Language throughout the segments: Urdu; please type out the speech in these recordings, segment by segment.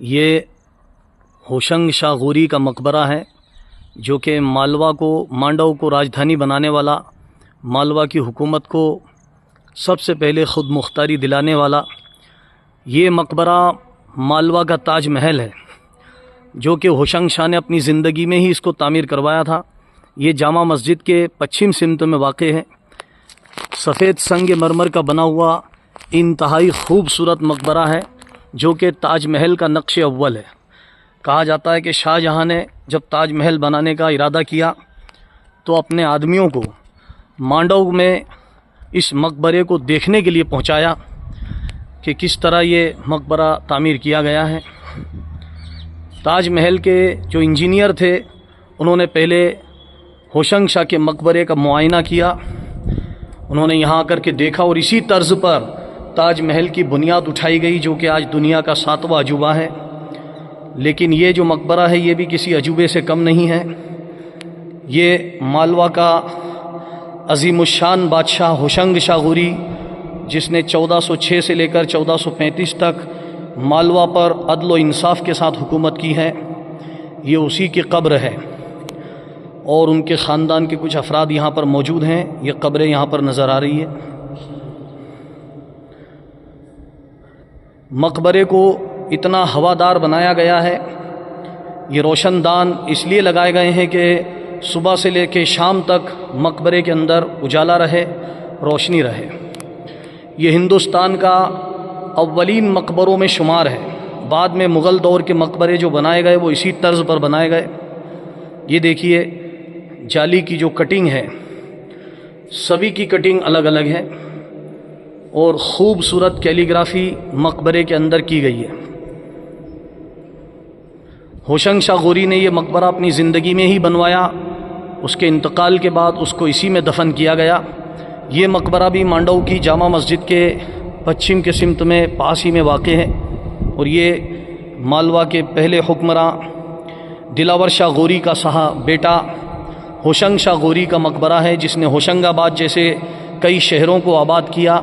یہ ہوشنگ شاہ غوری کا مقبرہ ہے جو کہ مانڈو کو راجدھانی بنانے والا، مالوا کی حکومت کو سب سے پہلے خود مختاری دلانے والا۔ یہ مقبرہ مالوا کا تاج محل ہے جو کہ ہوشنگ شاہ نے اپنی زندگی میں ہی اس کو تعمیر کروایا تھا۔ یہ جامع مسجد کے پچھم سمت میں واقع ہے۔ سفید سنگ مرمر کا بنا ہوا انتہائی خوبصورت مقبرہ ہے جو کہ تاج محل کا نقش اول ہے۔ کہا جاتا ہے کہ شاہ جہاں نے جب تاج محل بنانے کا ارادہ کیا تو اپنے آدمیوں کو مانڈو میں اس مقبرے کو دیکھنے کے لیے پہنچایا کہ کس طرح یہ مقبرہ تعمیر کیا گیا ہے۔ تاج محل کے جو انجینئر تھے انہوں نے پہلے ہوشنگ شاہ کے مقبرے کا معائنہ کیا، انہوں نے یہاں آ کر کے دیکھا اور اسی طرز پر تاج محل کی بنیاد اٹھائی گئی جو کہ آج دنیا کا 7واں عجوبہ ہے۔ لیکن یہ جو مقبرہ ہے یہ بھی کسی عجوبے سے کم نہیں ہے۔ یہ مالوا کا عظیم الشان بادشاہ ہوشنگ شاہ غوری، جس نے 1406 سے لے کر 1435 تک مالوا پر عدل و انصاف کے ساتھ حکومت کی ہے، یہ اسی کی قبر ہے اور ان کے خاندان کے کچھ افراد یہاں پر موجود ہیں۔ یہ قبریں یہاں پر نظر آ رہی ہے۔ مقبرے کو اتنا ہوادار بنایا گیا ہے، یہ روشن دان اس لیے لگائے گئے ہیں کہ صبح سے لے کے شام تک مقبرے کے اندر اجالا رہے، روشنی رہے۔ یہ ہندوستان کا اولین مقبروں میں شمار ہے۔ بعد میں مغل دور کے مقبرے جو بنائے گئے وہ اسی طرز پر بنائے گئے۔ یہ دیکھیے جالی کی جو کٹنگ ہے، سبھی کی کٹنگ الگ الگ ہے اور خوبصورت کیلیگرافی مقبرے کے اندر کی گئی ہے۔ ہوشنگ شاہ غوری نے یہ مقبرہ اپنی زندگی میں ہی بنوایا، اس کے انتقال کے بعد اس کو اسی میں دفن کیا گیا۔ یہ مقبرہ بھی مانڈو کی جامع مسجد کے پچھم کے سمت میں پاس ہی میں واقع ہے اور یہ مالوا کے پہلے حکمراں دلاور شاہ غوری کا بیٹا ہوشنگ شاہ غوری کا مقبرہ ہے، جس نے ہوشنگ آباد جیسے کئی شہروں کو آباد کیا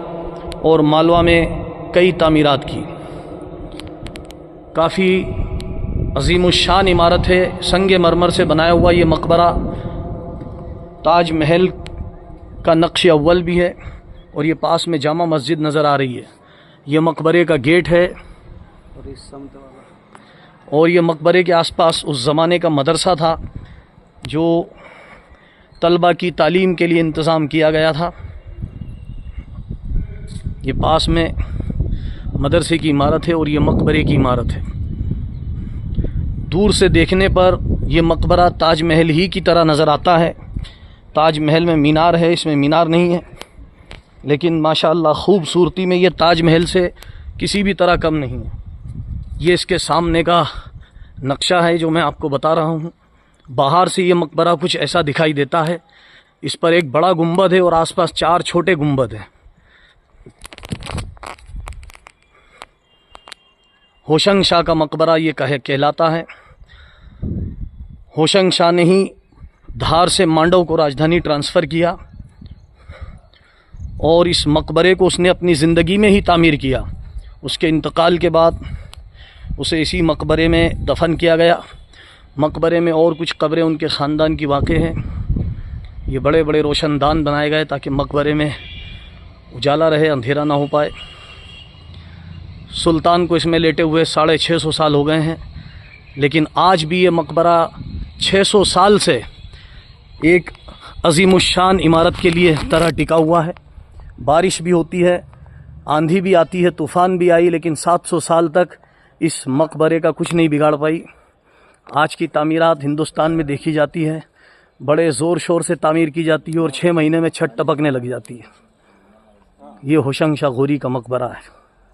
اور مالوا میں کئی تعمیرات کی۔ کافی عظیم الشان عمارت ہے، سنگ مرمر سے بنایا ہوا یہ مقبرہ تاج محل کا نقش اول بھی ہے اور یہ پاس میں جامع مسجد نظر آ رہی ہے۔ یہ مقبرے کا گیٹ ہے اور یہ مقبرے کے آس پاس اس زمانے کا مدرسہ تھا جو طلبہ کی تعلیم کے لیے انتظام کیا گیا تھا۔ یہ پاس میں مدرسے کی عمارت ہے اور یہ مقبرے کی عمارت ہے۔ دور سے دیکھنے پر یہ مقبرہ تاج محل ہی کی طرح نظر آتا ہے۔ تاج محل میں مینار ہے، اس میں مینار نہیں ہے، لیکن ماشاءاللہ خوبصورتی میں یہ تاج محل سے کسی بھی طرح کم نہیں ہے۔ یہ اس کے سامنے کا نقشہ ہے جو میں آپ کو بتا رہا ہوں۔ باہر سے یہ مقبرہ کچھ ایسا دکھائی دیتا ہے، اس پر ایک بڑا گنبد ہے اور آس پاس 4 چھوٹے گنبد ہیں۔ ہوشنگ شاہ کا مقبرہ یہ کہلاتا ہے۔ ہوشنگ شاہ نے ہی دھار سے مانڈو کو راجدھانی ٹرانسفر کیا اور اس مقبرے کو اس نے اپنی زندگی میں ہی تعمیر کیا۔ اس کے انتقال کے بعد اسے اسی مقبرے میں دفن کیا گیا۔ مقبرے میں اور کچھ قبریں ان کے خاندان کی واقع ہیں۔ یہ بڑے بڑے روشن دان بنائے گئے تاکہ مقبرے میں اجالا رہے، اندھیرا نہ ہو پائے۔ سلطان کو اس میں لیٹے ہوئے 650 سال ہو گئے ہیں، لیکن آج بھی یہ مقبرہ 600 سال سے ایک عظیم الشان عمارت کے لیے طرح ٹکا ہوا ہے۔ بارش بھی ہوتی ہے، آندھی بھی آتی ہے، طوفان بھی آئی، لیکن 700 سال تک اس مقبرے کا کچھ نہیں بگاڑ پائی۔ آج کی تعمیرات ہندوستان میں دیکھی جاتی ہے، بڑے زور شور سے تعمیر کی جاتی ہے اور 6 مہینے میں چھت ٹپکنے لگ جاتی ہے۔ یہ ہوشنگ شاہ غوری کا مقبرہ ہے۔